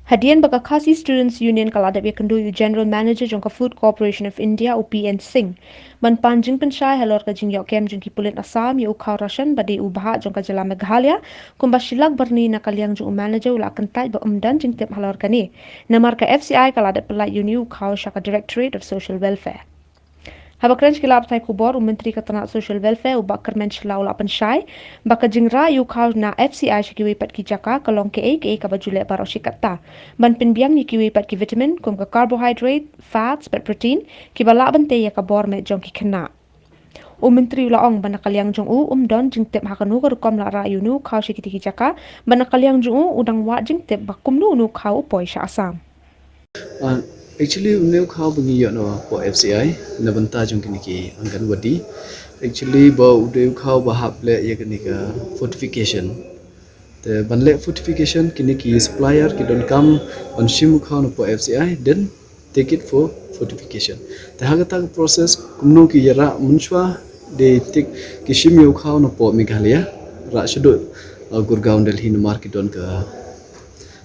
Hadian baka Khasi Students Union kalada be kendu General Manager jongka Food Corporation of India UPN Singh. Man panjing pynshai halor ka jing yok kem jongki pulit Assam yu khaw rashan badi bhah jongka jylla Meghalaya kumba Shillong byrni na kalyang jong manager ula kentai ba umdan jing tip halor kani. Namar ka FCI kalada pelai uni khaw shaka Directorate of Social Welfare. Habakran kilap tai kubor Menteri Ketanak Social Welfare ubak kyrmen shylla ula pynshai baka jingra yu khaw na FCI shikiwi pat ki jaka kalong ke ka bajule baro shikata ban pinbiang ni kiwi pat ki vitamin kum ka carbohydrate fats pat protein ki bala bante ya ka bor me jong ki kena Menteri ula ong bana kalyang jong don jing tep hakanu ka rukom la ra yunu khaw shikiti ki jaka bana kalyang jong udang wa jing tep bakum nu khaw poi sha Assam. Actually, uneu khaw bungi yo no po FCI na banta jong kini ki angkan wadi. Actually, ba udeu khaw bahap le ya kini ka fortification. The banle fortification kini ki supplier ki don kam on shim khaw no po FCI then take it for fortification. The hagata process kumno ki yara munchwa de take ki shim yo khaw no po Meghalaya ra shudut Gurgaon Delhi no market don ka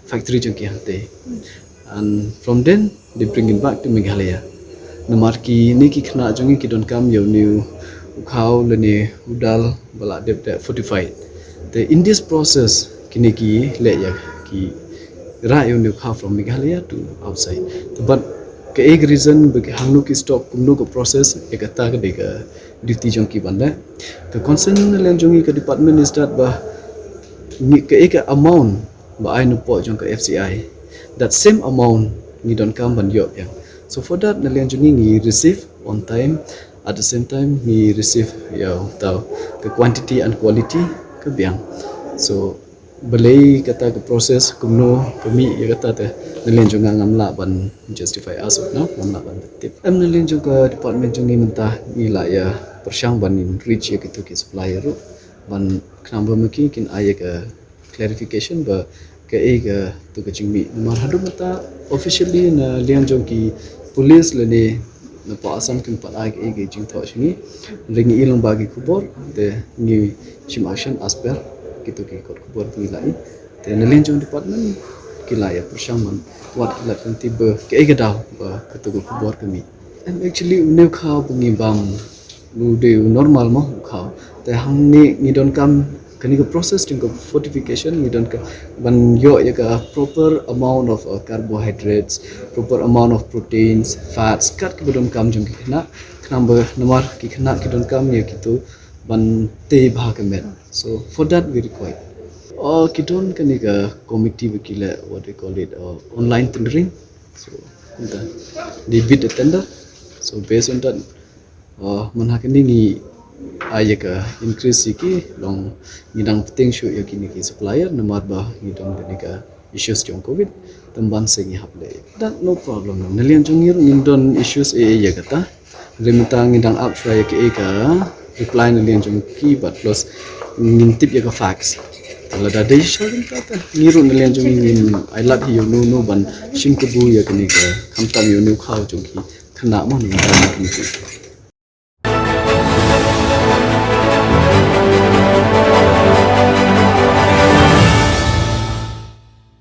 factory jong ki hante. And from then they bring it back to Meghalaya. Namarki ni ki khna jongi ki don kam yo new khaw lene udal bala dep fortified. The in this process kini ki le ya ki ra yo new khaw from Meghalaya to outside. But ke ek reason bagi hangnu ki stop kumnu ko process ekata ka dega duty jong ki banda. The concern len jongi ka department is that ba ni ke ek amount ba ai no po jong ka FCI. That same amount ni don't come and yok yang. So for that nalian jungi ni receive on time, at the same time ni receive ya tau ke quantity and quality ke biang. So belai kata ke proses kumno kami ya kata te nalian junga ngamla ban justify us no ngamla ban tip. Am nalian juga department jungi mentah ni lah ya persyang ban reach ya gitu ki supplier ban kenapa mungkin kin ayah ke clarification ba ke ega tu ke jingmi mar hadu mata officially na liang jong ki police lene na pa Assam kin pa ai ega jing tho shingi ringi ilong bagi kubor de ni chim action asper kitu ki kot kubor tu lai te na liang jong department kilaya persyaman wat kilat kan tiba ke ega daw ba kitu kubor kami and actually ne khaw bungimbam nu de normal mo khaw te hang ni don kam kani ko process ting ko fortification ni don ka ban yo ya ka proper amount of carbohydrates, proper amount of proteins, fats kat ki don kam jong ki na number nomor ki khna ki don kam ya kitu ban te bhah ka met. So for that we require ki don kani ka committee wikila what we call it online tendering. So they bid a tender. So based on that manhakani ni ayah ke increase siki long ngidang penting show ya kini ki supplier nomor bah ngidang kini ka issues jong covid tamban sengi haple that no problem nalian jongir ngidon issues ya kata remita ngidang up shwa ya ke ka reply nalian jong ki but plus ngintip ya ka fax kalau dah ada isu kata ngiru nalian jong ngin I love you no ban shingkubu ya kini ka kamtam you no khaw jong ki khna mo ni